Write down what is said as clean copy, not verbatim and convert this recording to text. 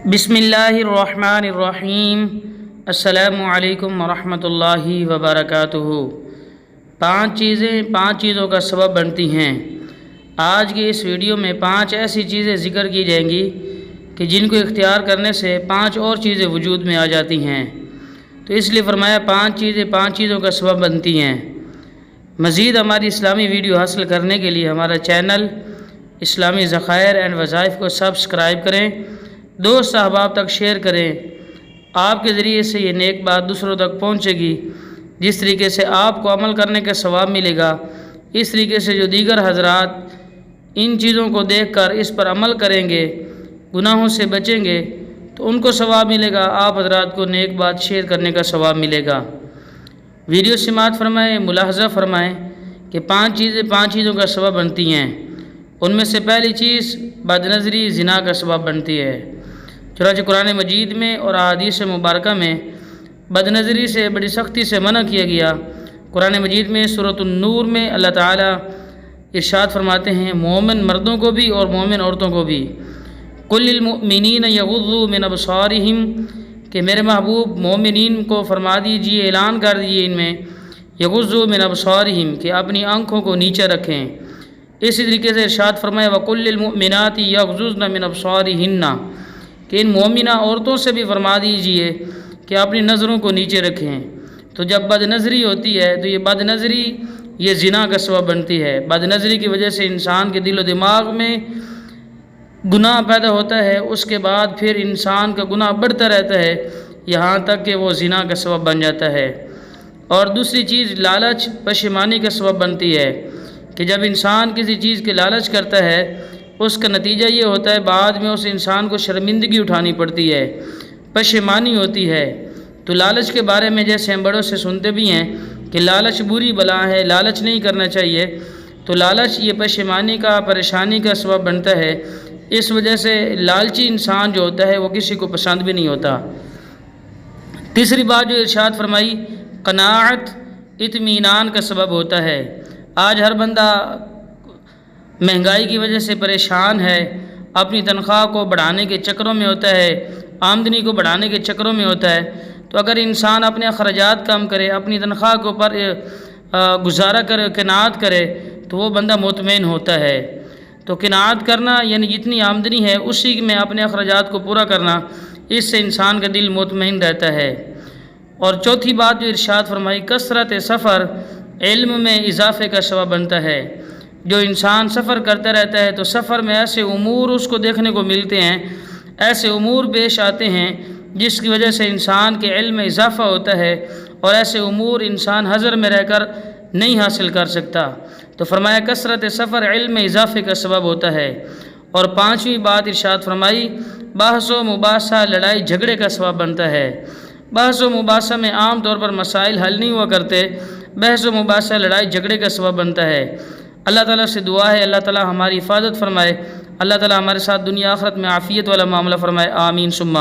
بسم اللہ الرحمن الرحیم۔ السلام علیکم ورحمۃ اللہ وبرکاتہ۔ پانچ چیزوں کا سبب بنتی ہیں۔ آج کی اس ویڈیو میں 5 ایسی چیزیں ذکر کی جائیں گی کہ جن کو اختیار کرنے سے 5 اور چیزیں وجود میں آ جاتی ہیں، تو اس لیے فرمایا 5 چیزوں کا سبب بنتی ہیں۔ مزید ہماری اسلامی ویڈیو حاصل کرنے کے لیے ہمارا چینل اسلامی ذخائر اینڈ وظائف کو سبسکرائب کریں، دوست احباب تک شیئر کریں۔ آپ کے ذریعے سے یہ نیک بات دوسروں تک پہنچے گی۔ جس طریقے سے آپ کو عمل کرنے کا ثواب ملے گا، اس طریقے سے جو دیگر حضرات ان چیزوں کو دیکھ کر اس پر عمل کریں گے، گناہوں سے بچیں گے، تو ان کو ثواب ملے گا، آپ حضرات کو نیک بات شیئر کرنے کا ثواب ملے گا۔ ویڈیو سماعت فرمائیں، ملاحظہ فرمائیں کہ 5 چیزوں کا سبب بنتی ہیں۔ ان میں سے پہلی چیز بد نظری زنا کا سبب بنتی ہے۔ چنانچہ قرآن مجید میں اور احادیث مبارکہ میں بد نظری سے بڑی سختی سے منع کیا گیا۔ قرآن مجید میں سورۃ النور میں اللہ تعالیٰ ارشاد فرماتے ہیں، مومن مردوں کو بھی اور مومن عورتوں کو بھی، قل للمؤمنین یغضوا من ابصارہم، کہ میرے محبوب مومنین کو فرما دیجئے، اعلان کر دیجئے ان میں، یغضوا من ابصارہم، کہ اپنی آنکھوں کو نیچے رکھیں۔ اسی طریقے سے ارشاد فرمایا وقل للمؤمنات یغضضن من ابصارہن، کہ ان مومنہ عورتوں سے بھی فرما دیجئے کہ اپنی نظروں کو نیچے رکھیں۔ تو جب بد نظری ہوتی ہے تو یہ بد نظری یہ زنا کا سبب بنتی ہے۔ بد نظری کی وجہ سے انسان کے دل و دماغ میں گناہ پیدا ہوتا ہے، اس کے بعد پھر انسان کا گناہ بڑھتا رہتا ہے یہاں تک کہ وہ زنا کا سبب بن جاتا ہے۔ اور دوسری چیز لالچ پشیمانی کا سبب بنتی ہے، کہ جب انسان کسی چیز کے لالچ کرتا ہے اس کا نتیجہ یہ ہوتا ہے بعد میں اس انسان کو شرمندگی اٹھانی پڑتی ہے، پشیمانی ہوتی ہے۔ تو لالچ کے بارے میں جیسے ہم بڑوں سے سنتے بھی ہیں کہ لالچ بری بلا ہے، لالچ نہیں کرنا چاہیے، تو لالچ یہ پشیمانی کا، پریشانی کا سبب بنتا ہے۔ اس وجہ سے لالچی انسان جو ہوتا ہے وہ کسی کو پسند بھی نہیں ہوتا۔ تیسری بات جو ارشاد فرمائی، قناعت اطمینان کا سبب ہوتا ہے۔ آج ہر بندہ مہنگائی کی وجہ سے پریشان ہے، اپنی تنخواہ کو بڑھانے کے چکروں میں ہوتا ہے، آمدنی کو بڑھانے کے چکروں میں ہوتا ہے۔ تو اگر انسان اپنے اخراجات کم کرے، اپنی تنخواہ کو پر گزارا کرے، قناعت کرے، تو وہ بندہ مطمئن ہوتا ہے۔ تو قناعت کرنا یعنی جتنی آمدنی ہے اسی میں اپنے اخراجات کو پورا کرنا، اس سے انسان کا دل مطمئن رہتا ہے۔ اور چوتھی بات جو ارشاد فرمائی، کثرت سفر علم میں اضافے کا سبب بنتا ہے۔ جو انسان سفر کرتا رہتا ہے تو سفر میں ایسے امور اس کو دیکھنے کو ملتے ہیں، ایسے امور پیش آتے ہیں جس کی وجہ سے انسان کے علم میں اضافہ ہوتا ہے، اور ایسے امور انسان حضر میں رہ کر نہیں حاصل کر سکتا۔ تو فرمایا کثرت سفر علم میں اضافے کا سبب ہوتا ہے۔ اور 5ویں بات ارشاد فرمائی، بحث و مباحثہ لڑائی جھگڑے کا سبب بنتا ہے۔ بحث و مباحثہ میں عام طور پر مسائل حل نہیں ہوا کرتے، بحث و مباحثہ لڑائی جھگڑے کا سبب بنتا ہے۔ اللہ تعالیٰ سے دعا ہے اللہ تعالیٰ ہماری حفاظت فرمائے، اللہ تعالیٰ ہمارے ساتھ دنیا آخرت میں عافیت والا معاملہ فرمائے، آمین ثم آمین۔